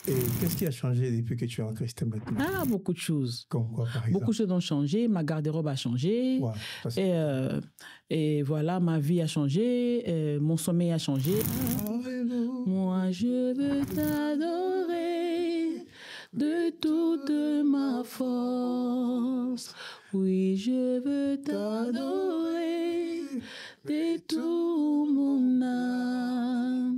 Et qu'est-ce qui a changé depuis que tu es en Christ maintenant? Ah, beaucoup de choses. Comme quoi, par exemple? Beaucoup de choses ont changé. Ma garde-robe a changé. Ouais, parce que- Et voilà, ma vie a changé. Mon sommeil a changé. Alléluia. Moi, je veux t'adorer de toute ma force. Oui, je veux t'adorer de tout mon âme,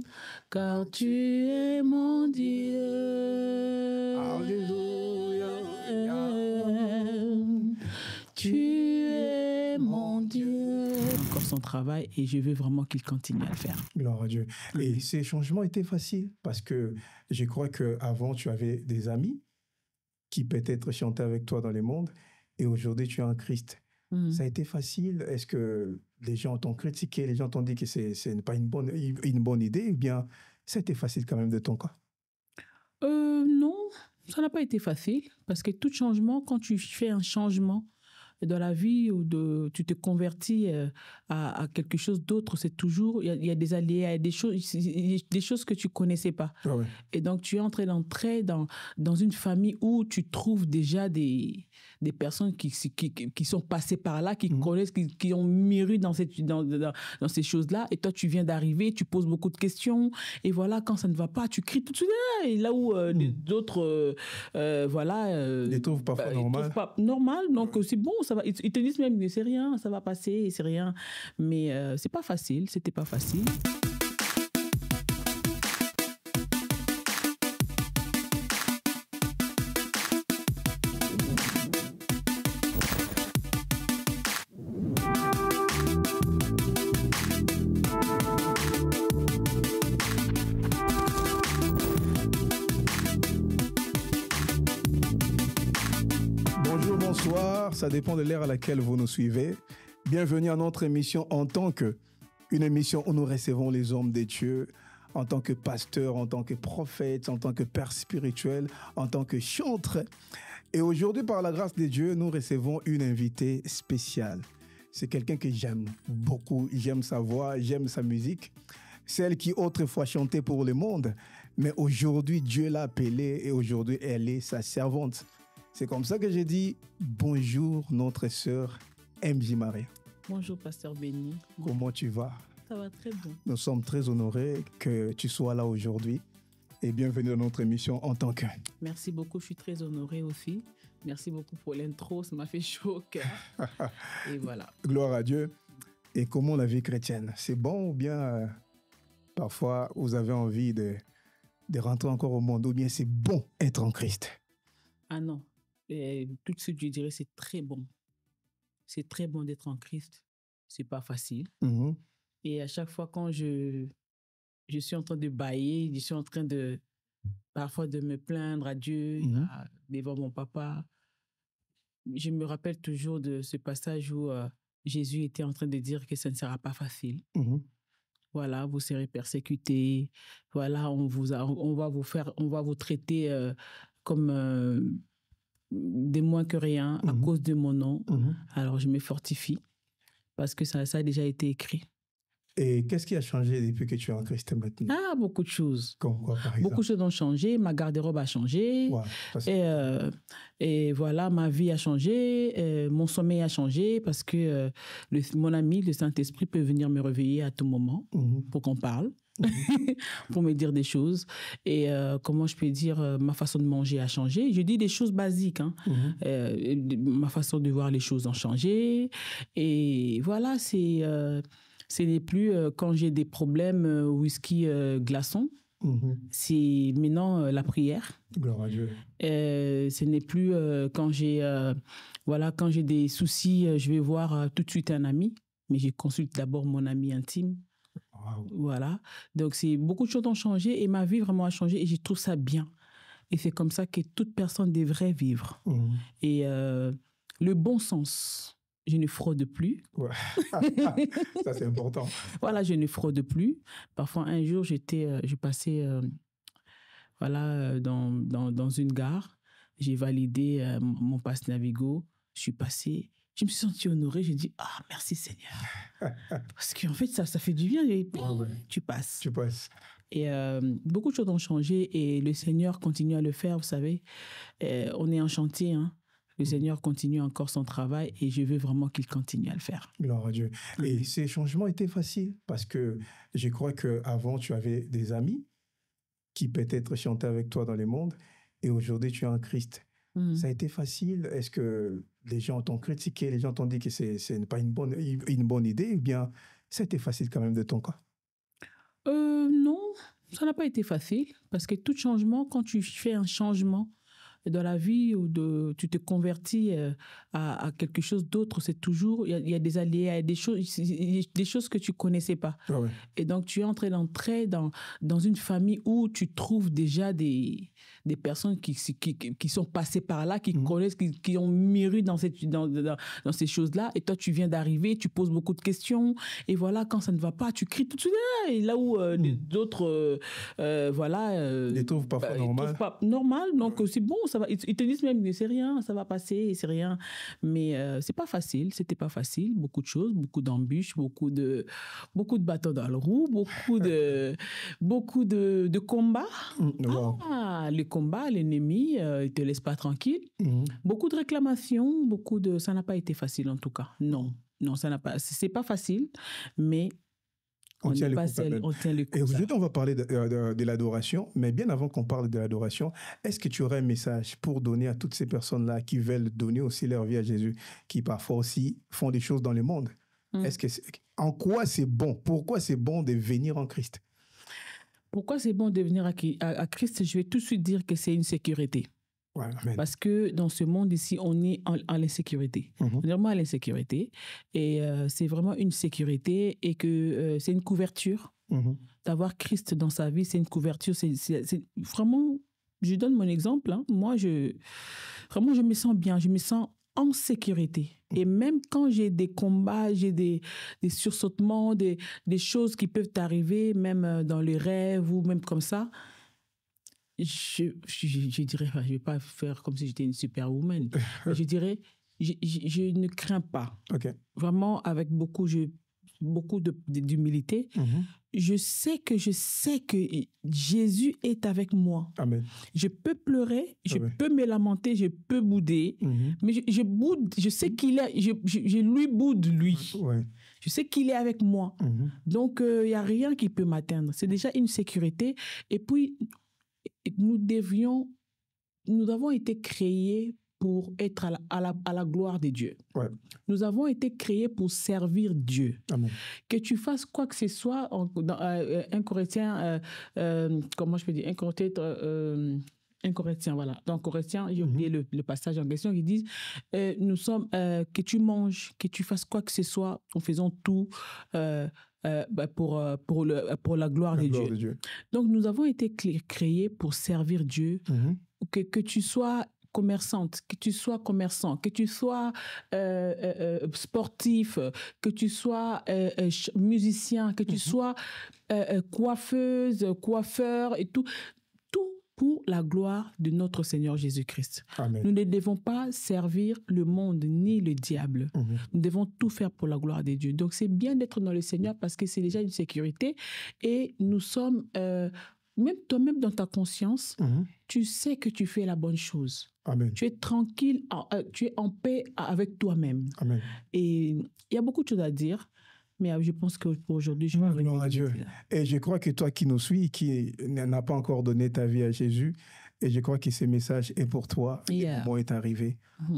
car tu es mon Dieu. Alléluia. Tu es mon Dieu. Encore son travail et je veux vraiment qu'il continue à le faire. Gloire à Dieu. Et ces changements étaient faciles parce que je crois qu'avant, tu avais des amis qui peut-être chantaient avec toi dans le monde et aujourd'hui, tu es en Christ. Ça a été facile? Est-ce que les gens t'ont critiqué, les gens t'ont dit que ce n'est pas une bonne idée ou bien ça a été facile quand même de ton cas? Non, ça n'a pas été facile parce que tout changement, quand tu fais un changement dans la vie ou tu te convertis à quelque chose d'autre, c'est toujours, il y a des aléas, il y a des choses que tu connaissais pas. Ah ouais. Et donc, tu es en train d'entrer dans une famille où tu trouves déjà des personnes qui sont passées par là, qui connaissent, qui ont mûri dans ces choses-là. Et toi, tu viens d'arriver, tu poses beaucoup de questions. Et voilà, quand ça ne va pas, tu cries tout de suite. Et là où d'autres, voilà... Ils trouvent parfois normal. Normal. Donc, c'est bon, ça va. Ils te disent même que c'est rien, ça va passer, c'est rien. Mais c'est pas facile, c'était pas facile. Bonjour, bonsoir, ça dépend de l'ère à laquelle vous nous suivez. Bienvenue à notre émission En tant que, une émission où nous recevons les hommes de Dieu en tant que pasteur, en tant que prophète, en tant que père spirituel, en tant que chantre. Et aujourd'hui, par la grâce de Dieu, nous recevons une invitée spéciale. C'est quelqu'un que j'aime beaucoup, j'aime sa voix, j'aime sa musique. Celle qui autrefois chantait pour le monde, mais aujourd'hui, Dieu l'a appelée et aujourd'hui, elle est sa servante. C'est comme ça que j'ai dit bonjour notre sœur MJ Marie. Bonjour, pasteur Béni. Comment tu vas? Ça va très bien. Nous sommes très honorés que tu sois là aujourd'hui et bienvenue dans notre émission En tant que. Merci beaucoup, je suis très honorée aussi. Merci beaucoup pour l'intro, ça m'a fait chaud au cœur. Et voilà. Gloire à Dieu. Et comment la vie chrétienne? C'est bon ou bien parfois vous avez envie de rentrer encore au monde ou bien c'est bon être en Christ? Ah non, tout de suite je dirais c'est très bon. C'est très bon d'être en Christ. C'est pas facile. Mm-hmm. Et à chaque fois quand je suis en train de bâiller, je suis en train parfois de me plaindre à Dieu, devant mon papa, je me rappelle toujours de ce passage où Jésus était en train de dire que ça ne sera pas facile. Mm-hmm. Voilà, vous serez persécutés. Voilà, on va vous traiter comme des moins que rien à cause de mon nom. Alors, je me fortifie parce que ça a déjà été écrit. Et qu'est-ce qui a changé depuis que tu es en Christ maintenant? Ah, beaucoup de choses. Comme quoi, par exemple? Beaucoup de choses ont changé. Ma garde-robe a changé. Ouais, et voilà, ma vie a changé. Mon sommeil a changé parce que mon ami, le Saint-Esprit, peut venir me réveiller à tout moment pour qu'on parle. Pour me dire des choses et comment je peux dire ma façon de manger a changé. Je dis des choses basiques, hein. Ma façon de voir les choses a changé et voilà, ce n'est plus quand j'ai des problèmes whisky glaçon. C'est maintenant la prière. Gloire à Dieu. Ce n'est plus quand j'ai des soucis, je vais voir tout de suite un ami, mais je consulte d'abord mon ami intime. Wow. Voilà. Donc, beaucoup de choses ont changé et ma vie vraiment a changé et je trouve ça bien. Et c'est comme ça que toute personne devrait vivre. Et le bon sens, je ne fraude plus. Ouais. Ça, c'est important. Voilà, je ne fraude plus. Parfois, un jour, je passais dans une gare. J'ai validé mon passe Navigo. Je suis passé. Je me suis sentie honorée. J'ai dit, ah, merci Seigneur. Parce qu'en fait, ça fait du bien. Et tu passes. Tu passes. Et beaucoup de choses ont changé et le Seigneur continue à le faire, vous savez. On est en chantier, hein. Le Seigneur continue encore son travail et je veux vraiment qu'il continue à le faire. Gloire à Dieu. Et ces changements étaient faciles parce que je crois qu'avant, tu avais des amis qui peut-être chantaient avec toi dans le monde et aujourd'hui, tu es en Christ. Ça a été facile? Est-ce que les gens t'ont critiqué, les gens t'ont dit que c'est pas une bonne idée ou bien ça a été facile quand même de ton cas? Non, ça n'a pas été facile parce que tout changement, quand tu fais un changement dans la vie ou tu te convertis à quelque chose d'autre, c'est toujours, il y a des alliés, il y a des choses que tu connaissais pas. Ah ouais. Et donc, tu es en train d'entrer dans une famille où tu trouves déjà des personnes qui sont passées par là, qui connaissent, qui ont mûri dans ces choses-là. Et toi, tu viens d'arriver, tu poses beaucoup de questions. Et voilà, quand ça ne va pas, tu cries tout de suite. Et là où d'autres, Ils trouvent parfois normal. Trouvent pas normal. Donc, c'est bon, ça va. Ils te disent même, c'est rien, ça va passer, c'est rien. Mais c'est pas facile, c'était pas facile. Beaucoup de choses, beaucoup d'embûches, beaucoup de bâtons dans le roue, beaucoup de combats. Wow. Les combats, l'ennemi, il te laisse pas tranquille. Beaucoup de réclamations, ça n'a pas été facile en tout cas. Non, ça n'a pas. C'est pas facile, mais on tient les coups. Et aujourd'hui, on va parler de l'adoration, mais bien avant qu'on parle de l'adoration, est-ce que tu aurais un message pour donner à toutes ces personnes-là qui veulent donner aussi leur vie à Jésus, qui parfois aussi font des choses dans le monde? En quoi c'est bon? Pourquoi c'est bon de venir en Christ? Pourquoi c'est bon de venir à Christ? Je vais tout de suite dire que c'est une sécurité. Ouais, amen. Parce que dans ce monde ici, on est en l'insécurité. On est vraiment à l'insécurité. Et c'est vraiment une sécurité et que c'est une couverture. D'avoir Christ dans sa vie, c'est une couverture. C'est vraiment, je donne mon exemple. Hein. Moi, je me sens bien. Je me sens en sécurité. Et même quand j'ai des combats, j'ai des sursautements, des choses qui peuvent arriver, même dans les rêves ou même comme ça, je dirais, je ne vais pas faire comme si j'étais une superwoman, mais je dirais, je ne crains pas. Okay. Vraiment, avec beaucoup d'humilité. Je sais que Jésus est avec moi. Amen. Je peux pleurer, je peux me lamenter, je peux bouder, mais je boude, je sais qu'il est, je lui boude, lui. Ouais. Je sais qu'il est avec moi. Donc, il n'y a rien qui peut m'atteindre. C'est déjà une sécurité. Et puis, nous avons été créés pour être à la gloire de Dieu. Ouais. Nous avons été créés pour servir Dieu. Amen. Que tu fasses quoi que ce soit, dans 1 Corinthiens, comment je peux dire, 1 Corinthiens, voilà. Dans Corinthiens, j'ai oublié le passage en question, ils disent, nous sommes, que tu manges, que tu fasses quoi que ce soit, en faisant tout pour la gloire de Dieu. Donc, nous avons été créés pour servir Dieu, que tu sois commerçante, que tu sois commerçant, que tu sois sportif, que tu sois musicien, que tu sois coiffeuse, coiffeur et tout pour la gloire de notre Seigneur Jésus-Christ. Amen. Nous ne devons pas servir le monde ni le diable. Nous devons tout faire pour la gloire de Dieu. Donc, c'est bien d'être dans le Seigneur parce que c'est déjà une sécurité et nous sommes, même toi-même dans ta conscience, tu sais que tu fais la bonne chose. Amen. Tu es tranquille, tu es en paix avec toi-même. Amen. Et il y a beaucoup de choses à dire. Mais je pense que pour aujourd'hui, je vais gloire à Dieu. Et je crois que toi qui nous suis, qui n'a pas encore donné ta vie à Jésus, et je crois que ce message est pour toi. Le moment est arrivé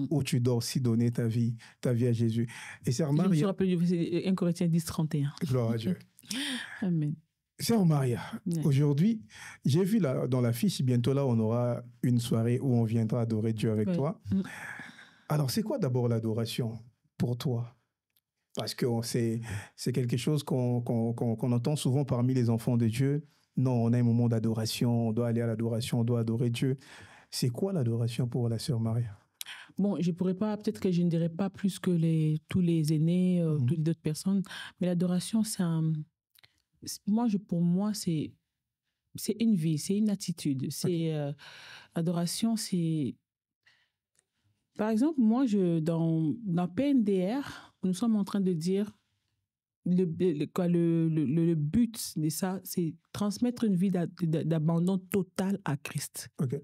où tu dois aussi donner ta vie à Jésus. Et Sœur Maria. Je me rappelle du 1 Corinthiens 10, 31. Gloire à Dieu. Amen. Sœur Maria, aujourd'hui, j'ai vu là, dans l'affiche, bientôt là, on aura une soirée où on viendra adorer Dieu avec toi. Alors, c'est quoi d'abord l'adoration pour toi? Parce que c'est quelque chose qu'on entend souvent parmi les enfants de Dieu. Non, on a un moment d'adoration, on doit aller à l'adoration, on doit adorer Dieu. C'est quoi l'adoration pour la sœur Maria? Bon, je pourrais pas, peut-être que je ne dirais pas plus que tous les aînés, toutes les autres personnes, mais l'adoration, pour moi, c'est une vie, c'est une attitude. L'adoration, c'est... Par exemple, moi, dans PNDR, nous sommes en train de dire le but de ça, c'est transmettre une vie d'abandon total à Christ. Okay.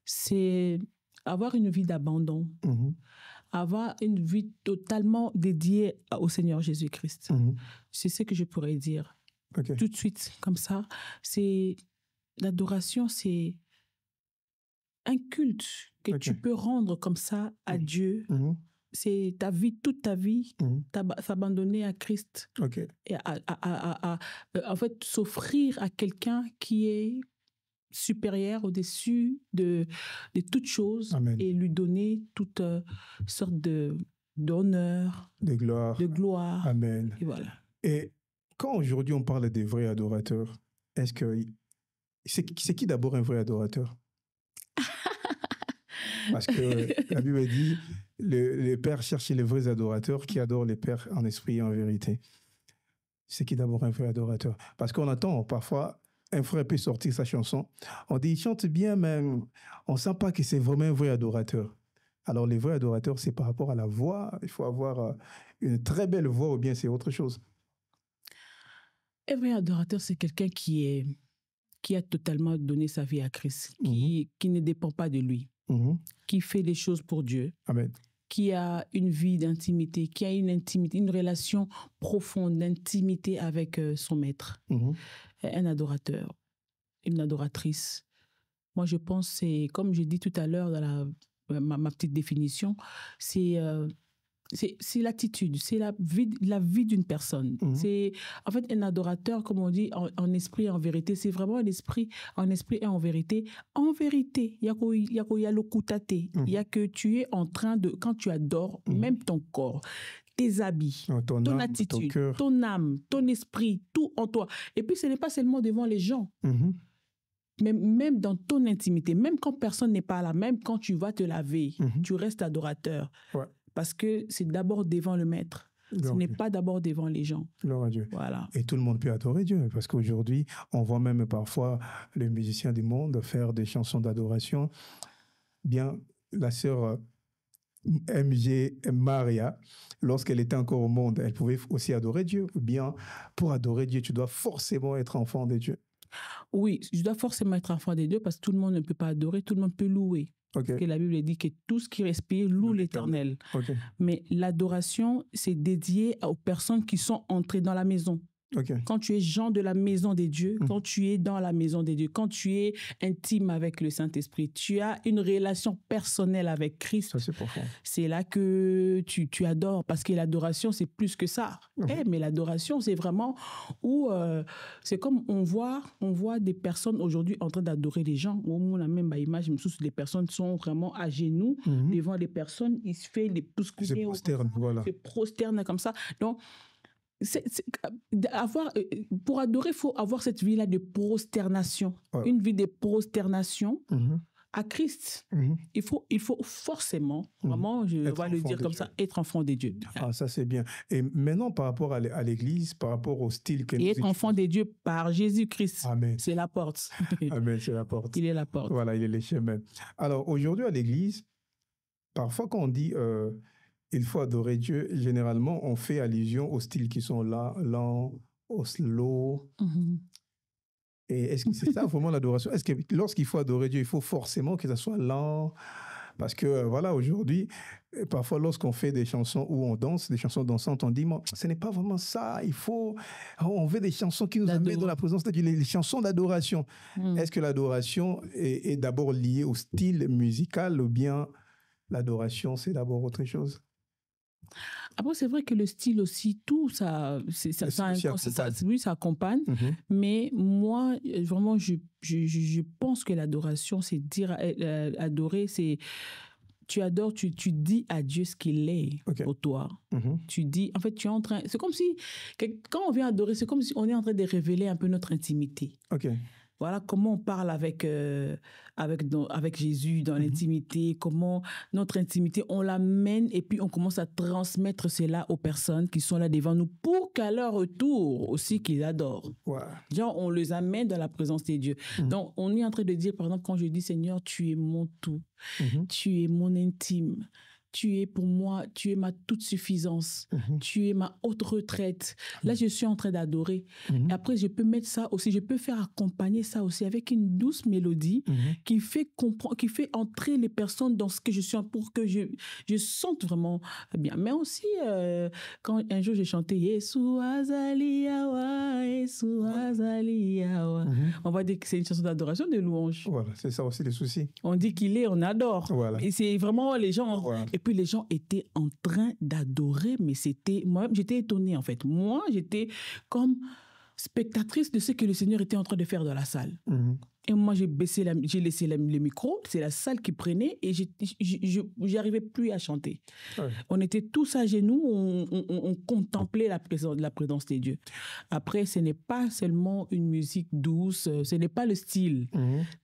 C'est avoir une vie d'abandon, avoir une vie totalement dédiée au Seigneur Jésus-Christ. C'est ce que je pourrais dire. Okay. Tout de suite, comme ça. C'est l'adoration, c'est un culte que tu peux rendre comme ça à Dieu. C'est ta vie, toute ta vie, s'abandonner à Christ. Okay. Et en fait, s'offrir à quelqu'un qui est supérieur, au-dessus de toutes choses. Amen. Et lui donner toute sorte d'honneur, de gloire. Amen. Et voilà. Et quand aujourd'hui on parle des vrais adorateurs, est-ce que c'est qui d'abord un vrai adorateur? Parce que la Bible dit les pères cherchent les vrais adorateurs qui adorent les pères en esprit et en vérité. C'est qui d'abord un vrai adorateur? Parce qu'on attend parfois un frère peut sortir sa chanson. On dit il chante bien, mais on ne sent pas que c'est vraiment un vrai adorateur. Alors les vrais adorateurs, c'est par rapport à la voix. Il faut avoir une très belle voix ou bien c'est autre chose. Un vrai adorateur, c'est quelqu'un qui a totalement donné sa vie à Christ, qui ne dépend pas de lui, qui fait les choses pour Dieu, Amen. Qui a une vie d'intimité, qui a une intimité, une relation profonde d'intimité avec son maître. Un adorateur, une adoratrice. Moi, je pense, c'est, comme je dis tout à l'heure dans ma petite définition, c'est l'attitude, c'est la vie d'une personne. C'est en fait un adorateur, comme on dit, en esprit et en vérité. C'est vraiment un esprit en esprit et en vérité. En vérité, il y a le kutate. Il y a que tu es en train de, quand tu adores, même ton corps, tes habits, ton âme, attitude, ton âme, ton esprit, tout en toi. Et puis, ce n'est pas seulement devant les gens. Mais même dans ton intimité, même quand personne n'est pas là, même quand tu vas te laver, tu restes adorateur. Ouais. Parce que c'est d'abord devant le maître. Ce n'est pas d'abord devant les gens. Gloire à Dieu. Voilà. Et tout le monde peut adorer Dieu. Parce qu'aujourd'hui, on voit même parfois les musiciens du monde faire des chansons d'adoration. Bien, la sœur MG Maria, lorsqu'elle était encore au monde, elle pouvait aussi adorer Dieu. Bien, pour adorer Dieu, tu dois forcément être enfant de Dieu. Oui, je dois forcément être enfant de Dieu parce que tout le monde ne peut pas adorer, tout le monde peut louer. Okay. Parce que la Bible dit que tout ce qui respire loue l'Éternel. Okay. Mais l'adoration, c'est dédié aux personnes qui sont entrées dans la maison. Okay. Quand tu es gens de la maison des dieux, quand tu es dans la maison des dieux, quand tu es intime avec le Saint-Esprit, tu as une relation personnelle avec Christ. Ça, c'est profond. C'est là que tu adores, parce que l'adoration, c'est plus que ça. Mais l'adoration, c'est vraiment où c'est comme on voit des personnes aujourd'hui en train d'adorer les gens. On a même image, les personnes sont vraiment à genoux devant les personnes, ils se font les pouces coupés. Voilà. Se prosternent comme ça. Donc, pour adorer, il faut avoir cette vie-là de prosternation. Ouais. Une vie de prosternation à Christ. Il faut forcément, vraiment, je vais le dire comme ça, être enfant de Dieu. Ah, ça c'est bien. Et maintenant, par rapport à l'Église, par rapport au style que nous être enfant de Dieu par Jésus-Christ. Amen. C'est la porte. Amen, c'est la porte. Il est la porte. Voilà, il est le chemin. Alors, aujourd'hui à l'Église, parfois quand on dit il faut adorer Dieu, généralement, on fait allusion aux styles qui sont là, lent, au slow. Et est-ce que c'est ça vraiment l'adoration? Est-ce que lorsqu'il faut adorer Dieu, il faut forcément que ça soit lent? Parce que voilà, aujourd'hui, parfois lorsqu'on fait des chansons où on danse, des chansons dansantes, on dit, ce n'est pas vraiment ça, on veut des chansons qui nous amènent dans la présence de Dieu, les chansons d'adoration. Est-ce que l'adoration est d'abord liée au style musical ou bien l'adoration, c'est d'abord autre chose? Après, c'est vrai que le style aussi, tout ça, ça accompagne. Mais moi, vraiment, je pense que l'adoration, c'est dire, adorer, c'est, tu adores, tu dis à Dieu ce qu'il est pour toi. Tu dis, en fait, tu es en train, c'est comme si, quand on vient adorer, c'est comme si on est en train de révéler un peu notre intimité. Voilà comment on parle avec Jésus dans l'intimité, comment notre intimité, on l'amène et puis on commence à transmettre cela aux personnes qui sont là devant nous pour qu'à leur retour aussi qu'ils adorent. Genre, on les amène dans la présence de Dieu. Donc, on est en train de dire, par exemple, quand je dis Seigneur, tu es mon tout, tu es mon intime. tu es pour moi, tu es ma toute suffisance, tu es ma haute retraite. Là, je suis en train d'adorer. Et après, je peux mettre ça aussi, je peux faire accompagner ça aussi avec une douce mélodie qui fait comprendre, qui fait entrer les personnes dans ce que je suis, pour que je sente vraiment bien. Mais aussi, quand un jour j'ai chanté Yesu Azali Yawa, Yesu Azali Yawa, on va dire que c'est une chanson d'adoration, de louange. Voilà, c'est ça aussi le souci. On dit qu'il est, on adore. Voilà. Et c'est vraiment les gens. Voilà. Et puis les gens étaient en train d'adorer, mais c'était. Moi-même, j'étais étonnée en fait. Moi, j'étais comme spectatrice de ce que le Seigneur était en train de faire dans la salle. Et moi, j'ai laissé le micro, c'est la salle qui prenait et j'arrivais plus à chanter. Ouais. On était tous à genoux, on contemplait la présence de Dieu. Après, ce n'est pas seulement une musique douce, ce n'est pas le style.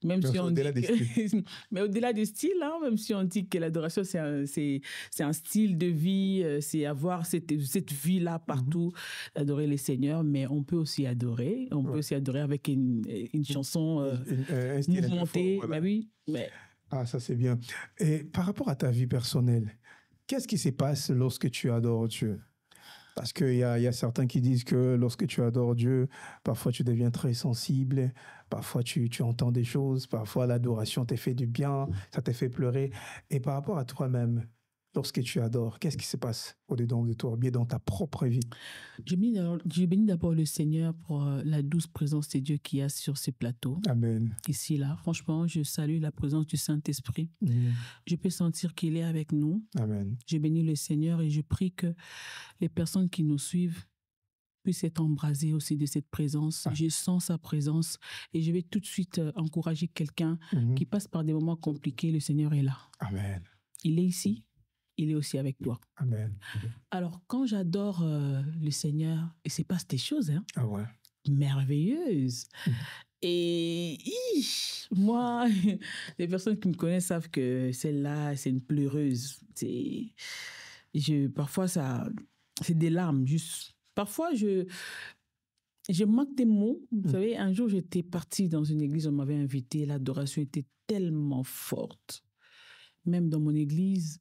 Même si on au-delà dit des styles. Mais au-delà du style, hein, même si on dit que l'adoration, c'est un style de vie, c'est avoir cette vie-là partout, adorer les seigneurs, mais on peut aussi adorer. On peut aussi adorer avec une chanson un style mouvementé. Voilà. Bah oui, mais... Ah, ça c'est bien. Et par rapport à ta vie personnelle, qu'est-ce qui se passe lorsque tu adores Dieu? Parce qu'il y a certains qui disent que lorsque tu adores Dieu, parfois tu deviens très sensible, parfois tu entends des choses, parfois l'adoration te fait du bien, ça te fait pleurer. Et par rapport à toi-même, lorsque tu adores, qu'est-ce qui se passe au-dedans de toi, bien dans ta propre vie? Je bénis d'abord le Seigneur pour la douce présence de Dieu qu'il y a sur ce plateau. Amen. Ici, là. Franchement, je salue la présence du Saint-Esprit. Je peux sentir qu'il est avec nous. Amen. Je bénis le Seigneur et je prie que les personnes qui nous suivent puissent être embrasées aussi de cette présence. Je sens sa présence et je vais tout de suite encourager quelqu'un qui passe par des moments compliqués. Le Seigneur est là. Amen. Il est ici. Il est aussi avec toi. Amen. Alors, quand j'adore le Seigneur, et c'est pas des choses, hein, merveilleuses. Et moi, les personnes qui me connaissent savent que celle-là, c'est une pleureuse. Parfois, c'est des larmes, juste. Parfois, je manque des mots. Vous savez, un jour, j'étais partie dans une église, on m'avait invité, l'adoration était tellement forte. Même dans mon église,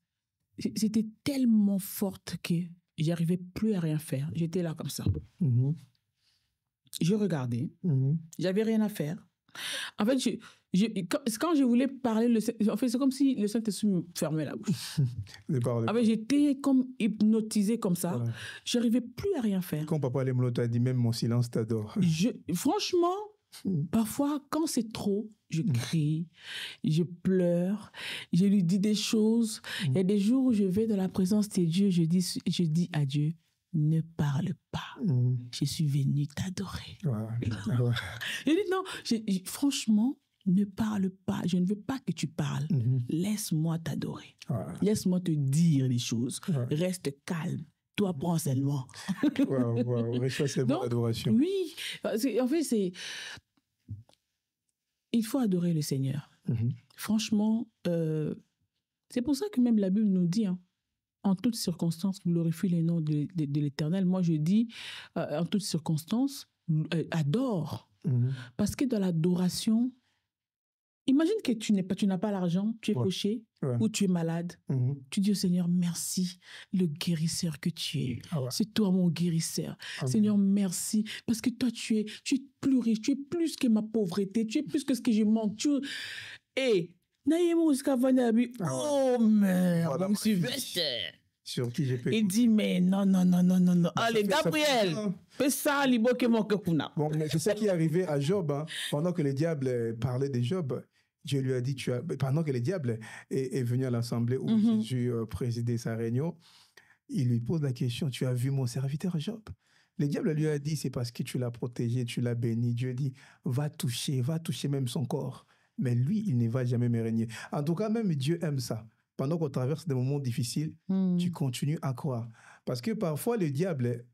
c'était tellement forte que j'arrivais plus à rien faire. J'étais là comme ça. Je regardais. J'avais rien à faire. En fait, quand je voulais parler, en fait, c'est comme si le Saint-Esprit me fermait la bouche. En fait, j'étais comme hypnotisée comme ça. Voilà. J'arrivais plus à rien faire. Quand Papa Lemlo t'a dit, même mon silence t'adore. Franchement, parfois, quand c'est trop, je crie, je pleure, je lui dis des choses. Il y a des jours où je vais dans la présence de Dieu, je dis à Dieu, ne parle pas. Je suis venue t'adorer. Je dis non, franchement, ne parle pas. Je ne veux pas que tu parles. Laisse-moi t'adorer. Laisse-moi te dire les choses. Reste calme. Toi, prends seulement. Reçois seulement l'adoration. Oui. En fait, il faut adorer le Seigneur. Franchement, c'est pour ça que même la Bible nous dit, en toutes circonstances, glorifie les noms de l'Éternel. Moi, je dis, en toutes circonstances, adore. Parce que dans l'adoration, imagine que tu n'as pas l'argent, tu es fauché ou tu es malade. Tu dis au Seigneur, merci, le guérisseur que tu es. C'est toi mon guérisseur. Seigneur, merci. Parce que toi, tu es plus riche, tu es plus que ma pauvreté, tu es plus que ce que je manque. Et, oh merde, je suis sur qui j'ai Il dit, mais non. Allez, Gabriel, fais ça, Bon, c'est ça qui est arrivé à Job. Pendant que le diable parlait de Job, Dieu lui a dit, pendant que le diable est venu à l'assemblée où Jésus présidait sa réunion, il lui pose la question, tu as vu mon serviteur Job? Le diable lui a dit, c'est parce que tu l'as protégé, tu l'as béni. Dieu dit, va toucher même son corps. Mais lui, il ne va jamais me régner. En tout cas, même Dieu aime ça. Pendant qu'on traverse des moments difficiles, tu continues à croire. Parce que parfois, le diable,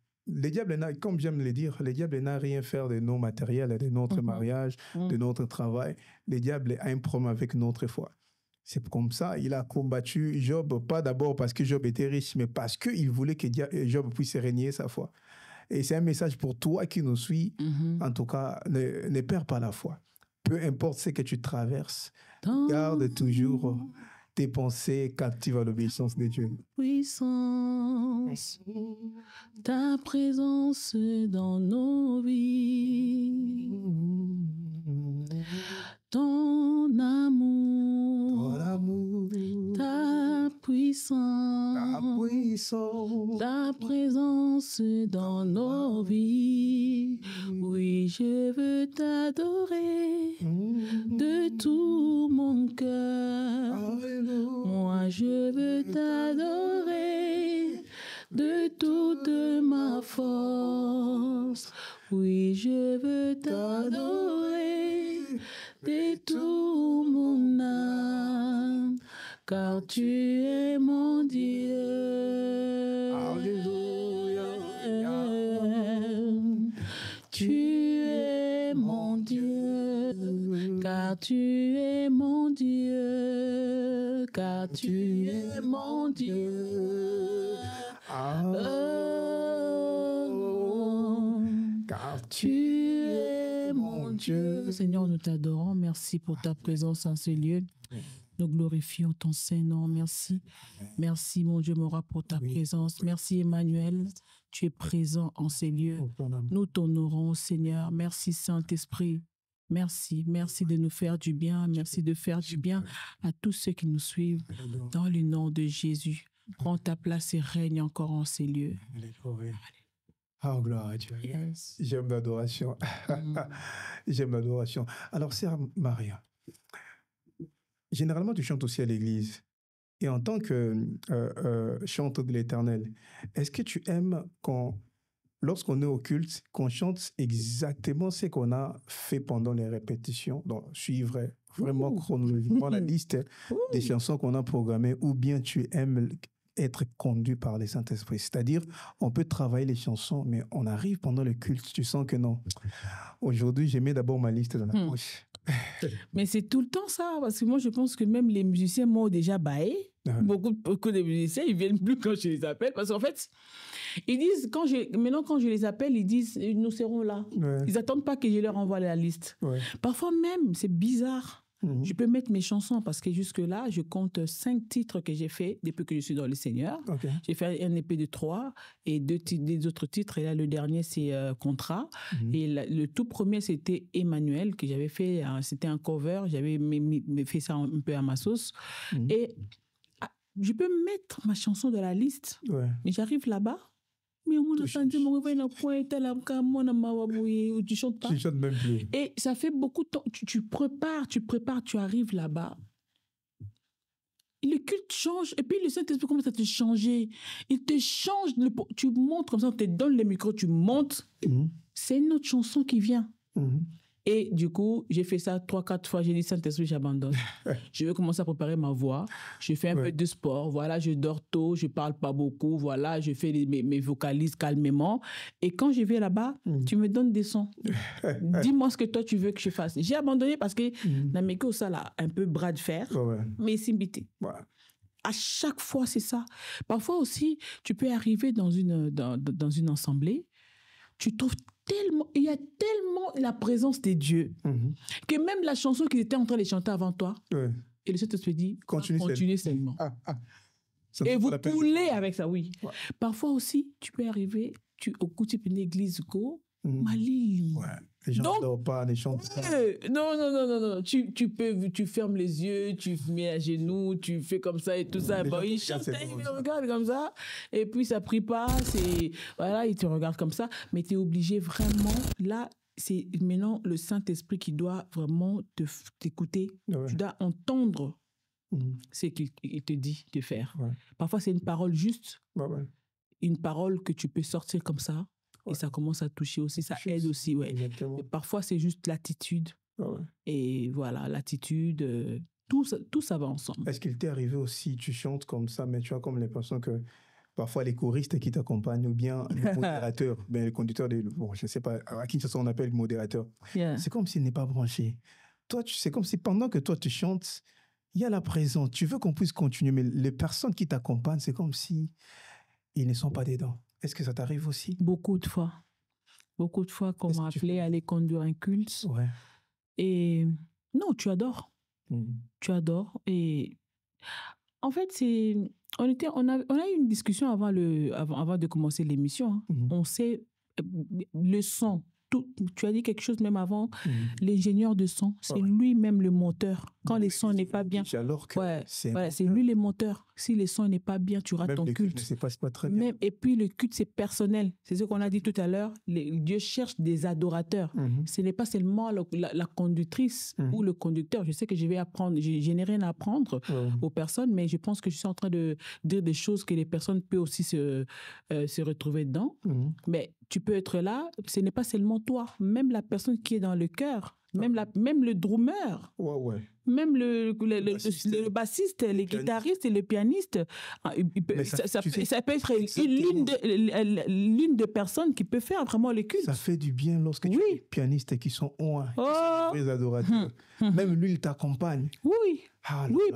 comme j'aime le dire, le diable n'a rien à faire de nos matériels, de notre mariage, de notre travail. Le diable a un problème avec notre foi. C'est comme ça, il a combattu Job, pas d'abord parce que Job était riche, mais parce qu'il voulait que Job puisse régner sa foi. Et c'est un message pour toi qui nous suit. En tout cas, ne perds pas la foi. Peu importe ce que tu traverses, garde toujours tes pensées captives à l'obéissance de Dieu. Puissance, ta présence dans nos vies, ton amour, ta puissance, ta présence dans nos vies. Oui, je veux t'adorer de tout mon cœur. Moi, je veux t'adorer de toute ma force. Oui, je veux t'adorer de tout mon âme, car tu es mon Dieu. Alléluia. Tu es mon Dieu, car tu es mon Dieu, car tu es mon Dieu. Car Tu es mon Dieu. Seigneur, nous t'adorons. Merci pour ta présence en ce lieu. Nous glorifions ton Saint-Nom. Merci. Merci, mon Dieu, mon roi, pour ta présence. Merci, Emmanuel. Tu es présent en ces lieux. Nous t'honorons, Seigneur. Merci, Saint-Esprit. Merci. Merci de nous faire du bien. Merci de faire du bien à tous ceux qui nous suivent. Dans le nom de Jésus, prends ta place et règne encore en ces lieux. Oh, gloire à Dieu. Yes. J'aime l'adoration. J'aime l'adoration. Alors, sœur Maria, généralement, tu chantes aussi à l'église. Et en tant que chanteur de l'Éternel, est-ce que tu aimes lorsqu'on est au culte, qu'on chante exactement ce qu'on a fait pendant les répétitions, donc suivre vraiment chronologiquement la liste des chansons qu'on a programmées, ou bien tu aimes être conduit par le Saint-Esprit? C'est-à-dire, on peut travailler les chansons, mais on arrive pendant le culte, tu sens que non. Aujourd'hui, j'ai mis d'abord ma liste dans la poche. Mais c'est tout le temps ça, parce que moi, je pense que même les musiciens m'ont déjà baillé. Beaucoup de musiciens, ils viennent plus quand je les appelle, parce qu'en fait, ils disent, maintenant quand je les appelle, ils disent, nous serons là. Ouais. Ils n'attendent pas que je leur envoie la liste. Ouais. Parfois même, c'est bizarre. Je peux mettre mes chansons parce que jusque-là, je compte 5 titres que j'ai fait depuis que je suis dans le Seigneur. Okay. J'ai fait un EP de 3 et des autres titres. Et là, le dernier, c'est Contrat. Et le tout premier, c'était Emmanuel, que j'avais fait. C'était un cover. J'avais fait ça un peu à ma sauce. Et je peux mettre ma chanson dans la liste. Ouais. Mais j'arrive là-bas. Mais on a entendu mon réveil dans le coin, tu chantes pas. Tu chantes même plus. Et ça fait beaucoup de temps. Tu prépares, tu arrives là-bas. Le culte change. Et puis le Saint-Esprit commence à te changer. Il te change. Tu montes comme ça, on te donne le micro, tu montes. C'est une autre chanson qui vient. Et du coup, j'ai fait ça 3-4 fois. J'ai dit, Saint-Esprit, j'abandonne. Je veux commencer à préparer ma voix. Je fais un peu de sport. Voilà, je dors tôt, je parle pas beaucoup. Voilà, je fais mes vocalises calmement. Et quand je vais là-bas, tu me donnes des sons. Dis-moi ce que toi, tu veux que je fasse. J'ai abandonné parce que Nameko, ça là, un peu bras de fer, mais simbité. À chaque fois, c'est ça. Parfois aussi, tu peux arriver dans une assemblée, tu trouves il y a tellement la présence des dieux que même la chanson qu'ils étaient en train de chanter avant toi, et le Saint-Esprit dit, continue seulement. Et vous coulez avec ça, oui. Parfois aussi, tu peux arriver, au coup, tu peux une église, Mali. Les gens ne dorment pas, les chantent pas. Non. Tu fermes les yeux, tu mets à genoux, tu fais comme ça et tout ça. Bon, ils chantent, ils regardent comme ça. Et puis, ça prie pas. Voilà, ils te regardent comme ça. Mais tu es obligé vraiment. Là, c'est maintenant le Saint-Esprit qui doit vraiment t'écouter. Tu dois entendre ce qu'il te dit de faire. Parfois, c'est une parole juste. Une parole que tu peux sortir comme ça. Et ça commence à toucher aussi, ça aide aussi. Et parfois, c'est juste l'attitude. Et voilà, l'attitude, tout ça va ensemble. Est-ce qu'il t'est arrivé aussi, tu chantes comme ça, mais tu as comme l'impression que parfois les choristes qui t'accompagnent ou bien le modérateur, le conducteur, je ne sais pas, à qui on appelle le modérateur, c'est comme s'il n'est pas branché. Toi, c'est comme si pendant que toi tu chantes, il y a la présence. Tu veux qu'on puisse continuer, mais les personnes qui t'accompagnent, c'est comme si ils ne sont pas dedans. Est-ce que ça t'arrive aussi? Beaucoup de fois. Beaucoup de fois qu'on m'a appelé à aller conduire un culte. Et non, tu adores. Tu adores. Et En fait, on a eu une discussion avant de commencer l'émission. Hein. On sait le son. Tu as dit quelque chose même avant. L'ingénieur de son, c'est lui-même le monteur. Quand les sons n'est pas bien. Alors que c'est lui le monteur. Si le son n'est pas bien, tu rates même ton culte. Ne se passe pas très bien. Et puis le culte, c'est personnel. C'est ce qu'on a dit tout à l'heure. Dieu cherche des adorateurs. Ce n'est pas seulement la conductrice ou le conducteur. Je sais que je n'ai rien à apprendre aux personnes, mais je pense que je suis en train de dire des choses que les personnes peuvent aussi se retrouver dedans. Mais tu peux être là, ce n'est pas seulement toi, même la personne qui est dans le chœur, même le drummer, même le bassiste, les guitaristes et le pianiste. Ça peut être l'une des personnes qui peut faire vraiment le culte. Ça fait du bien lorsque tu as des pianistes qui sont des adorateurs. Même lui, il t'accompagne. Oui.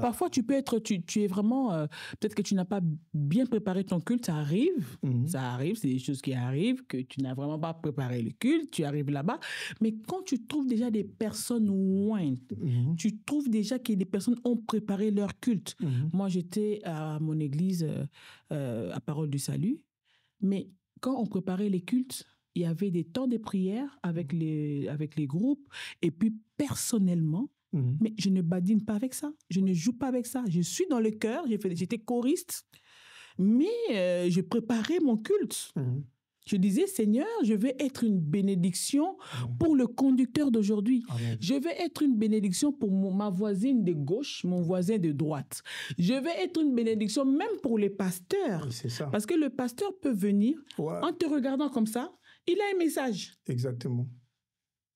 Parfois tu peux être, tu es vraiment, peut-être que tu n'as pas bien préparé ton culte, ça arrive, c'est des choses qui arrivent, que tu n'as vraiment pas préparé le culte, tu arrives là-bas, mais quand tu trouves déjà des personnes loin, tu trouves déjà que des personnes ont préparé leur culte. Moi, j'étais à mon église à Parole du Salut, mais quand on préparait les cultes, il y avait des temps de prière avec les groupes, et puis personnellement, mais je ne badine pas avec ça. Je ne joue pas avec ça. Je suis dans le chœur. J'étais choriste. Mais je préparais mon culte. Je disais, Seigneur, je vais être une bénédiction pour le conducteur d'aujourd'hui. Je vais être une bénédiction pour ma voisine de gauche, mon voisin de droite. Je vais être une bénédiction même pour les pasteurs. C'est ça. Parce que le pasteur peut venir, en te regardant comme ça, il a un message. Exactement.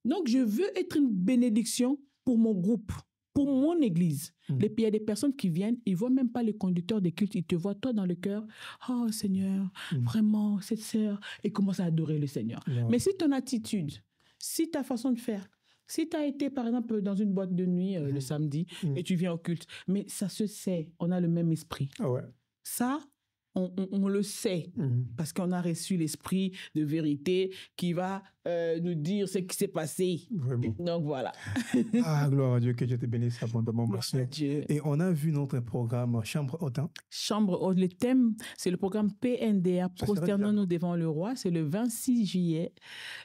Donc, je veux être une bénédiction pour mon groupe, pour mon église. Et puis, il y a des personnes qui viennent, ils ne voient même pas le conducteur des cultes, ils te voient toi dans le cœur. Oh Seigneur, vraiment, cette sœur, et commence à adorer le Seigneur. Mais si ton attitude, si ta façon de faire, si tu as été, par exemple, dans une boîte de nuit le samedi, et tu viens au culte, mais ça se sait, on a le même esprit. Ça, on le sait, parce qu'on a reçu l'esprit de vérité qui va nous dire ce qui s'est passé. Vraiment. Donc voilà. Gloire à Dieu, que Dieu te bénisse abondamment. Merci. Et on a vu notre programme Chambre Haute. Chambre Haute, le thème, c'est le programme PNDA, Prosternons-nous devant le roi. C'est le 26 juillet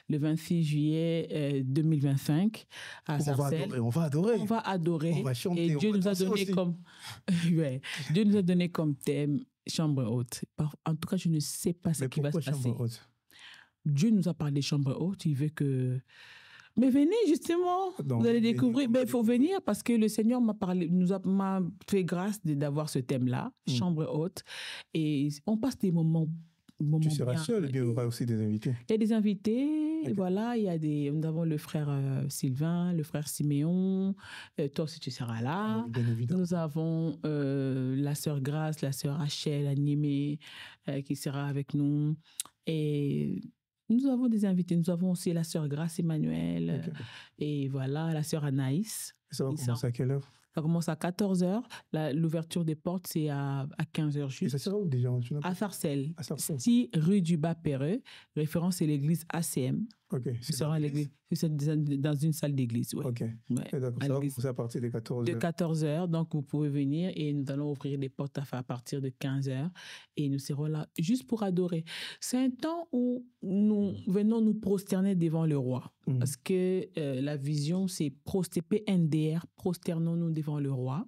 2025 à Sarcelles. On va adorer. On va adorer. On va chanter. Et Dieu nous a donné Dieu nous a donné comme thème Chambre haute. En tout cas, je ne sais pas ce qui va se passer. Dieu nous a parlé de chambre haute. Il veut que... Mais venez justement, vous allez découvrir. Il faut venir parce que le Seigneur m'a fait grâce d'avoir ce thème-là, chambre haute. Et on passe des moments. Tu seras seul, il y aura aussi des invités. Il y a des invités, voilà, nous avons le frère Sylvain, le frère Siméon, toi aussi tu seras là. Nous avons la sœur Grace, la sœur Rachel Animé qui sera avec nous. Et nous avons des invités, nous avons aussi la sœur Grace Emmanuel, et voilà, la sœur Anaïs. Ça va commencer à quelle heure? Ça commence à 14h. L'ouverture des portes, c'est à 15h juste. Et ça sera où déjà? À Sarcelles. 6 rue du Bas-Perreux. Référence, c'est l'église ACM. C'est dans une salle d'église. D'accord. Ça va commencer à partir de 14h. De 14h. Donc, vous pouvez venir et nous allons ouvrir les portes à partir de 15h. Et nous serons là juste pour adorer. C'est un temps où nous venons nous prosterner devant le roi. Parce que la vision, c'est PNDR, prosternons-nous devant le roi.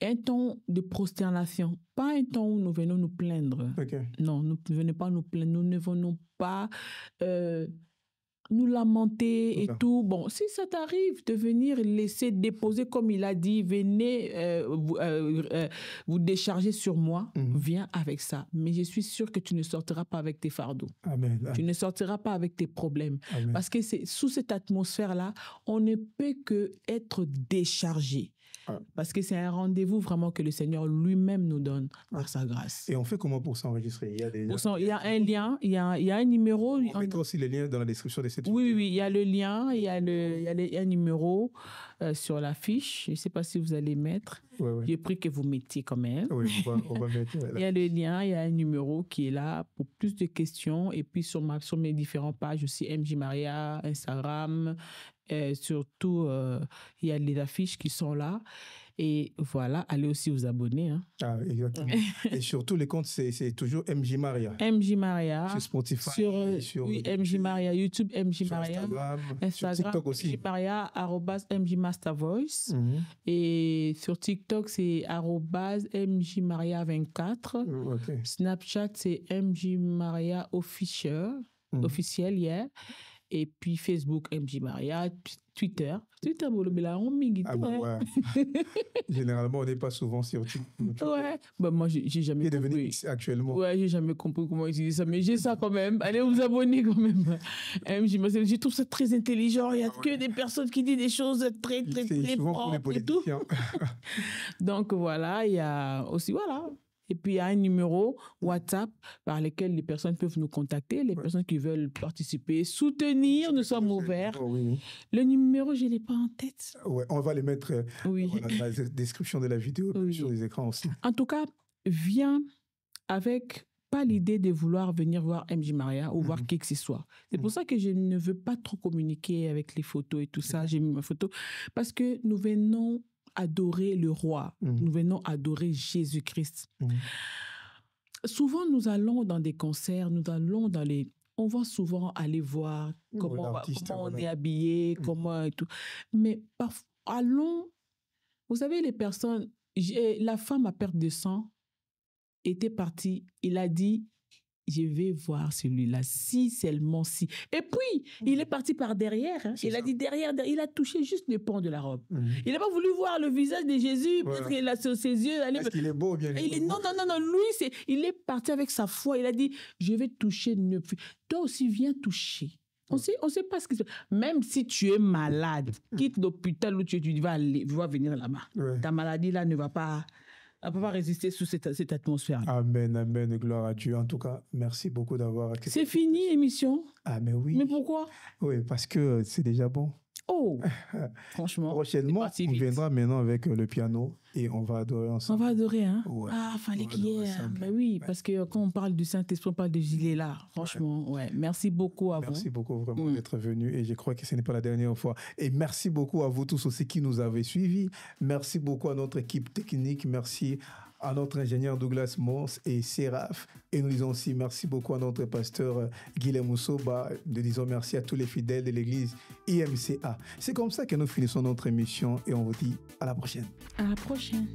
Un temps de prosternation, pas un temps où nous venons nous plaindre. Non, nous ne venons pas nous plaindre, nous ne venons pas nous lamenter et tout. Bon, si ça t'arrive de venir laisser déposer, comme il a dit, venez vous décharger sur moi, viens avec ça. Mais je suis sûre que tu ne sortiras pas avec tes fardeaux. Amen. Tu ne sortiras pas avec tes problèmes. Amen. Parce que sous cette atmosphère-là, on ne peut que être déchargé. Parce que c'est un rendez-vous vraiment que le Seigneur lui-même nous donne par sa grâce. Et on fait comment pour s'enregistrer? Il y a un lien, il y a un numéro. On mettra aussi le lien dans la description de cette vidéo. Oui, il y a le lien, il y a un numéro sur l'affiche. Je ne sais pas si vous allez mettre. J'ai pris que vous mettiez quand même. Oui, on va mettre. Il y a le lien, il y a un numéro qui est là pour plus de questions. Et puis sur mes différentes pages aussi, MJ Maria, Instagram, surtout il y a les affiches qui sont là. Et voilà, allez aussi vous abonner. Hein. Ah, exactement. Et surtout, les comptes, c'est toujours MJ Maria. MJ Maria. Sur Spotify. Sur oui, MJ Maria. YouTube, MJ Maria. Instagram. Sur TikTok aussi. MJ Maria, @MJ Master Voice. Et sur TikTok, c'est @MJ Maria 24. Okay. Snapchat, c'est MJ Maria Officiel, yeah. Et puis Facebook, MJ Maria. Twitter, ah bah ouais. Généralement, on n'est pas souvent sur Twitter. Ouais, bah moi, j'ai jamais compris. Devenu X actuellement. Ouais, j'ai jamais compris comment utiliser ça, mais j'ai ça quand même. Allez vous abonner quand même. Je trouve ça très intelligent. Il n'y a que des personnes qui disent des choses très souvent pour les politiciens. Donc voilà, il y a aussi, voilà. Et puis, il y a un numéro WhatsApp par lequel les personnes peuvent nous contacter, les personnes qui veulent participer, soutenir, nous sommes ouverts. Oui. Le numéro, je ne l'ai pas en tête. Ouais, on va les mettre dans la description de la vidéo, sur les écrans aussi. En tout cas, viens avec pas l'idée de vouloir venir voir MJ Maria ou voir qui que ce soit. C'est pour ça que je ne veux pas trop communiquer avec les photos et tout ça. J'ai mis ma photo parce que nous venons adorer le roi. Nous venons adorer Jésus-Christ. Souvent, nous allons dans des concerts, on va souvent aller voir comment on est habillé, comment et tout. Mais allons, vous savez, les personnes, la femme à perte de sang était partie, il a dit, je vais voir celui-là, si seulement si. Et puis, il est parti par derrière. Hein. Il a dit derrière, il a touché juste le pan de la robe. Il n'a pas voulu voir le visage de Jésus, peut-être qu'il a sur ses yeux. Est-ce qu'il est beau ou bien non, lui, il est parti avec sa foi. Il a dit, je vais toucher. Toi aussi, viens toucher. On sait pas ce qui se passe. Même si tu es malade, quitte l'hôpital où tu vas venir là-bas. Ouais. Ta maladie là ne va pas... On ne peut pas résister sous cette atmosphère. Amen, amen, gloire à Dieu. En tout cas, merci beaucoup d'avoir... C'est fini, l'émission. Ah, mais oui. Mais pourquoi? Oui, parce que c'est déjà bon. Oh, franchement. Prochainement, on viendra maintenant avec le piano et on va adorer ensemble. On va adorer, hein? Ouais. Ah, fallait qu'il y ait. Ben oui, parce que quand on parle du Saint-Esprit, on parle de gilet là. Franchement, ouais. Merci beaucoup à vous. Merci beaucoup vraiment d'être venu et je crois que ce n'est pas la dernière fois. Et merci beaucoup à vous tous aussi qui nous avez suivis. Merci beaucoup à notre équipe technique. Merci à notre ingénieur Douglas Mons et Séraph. Et nous disons aussi merci beaucoup à notre pasteur Guilhem Moussoba. Nous disons merci à tous les fidèles de l'église IMCA. C'est comme ça que nous finissons notre émission et on vous dit à la prochaine. À la prochaine.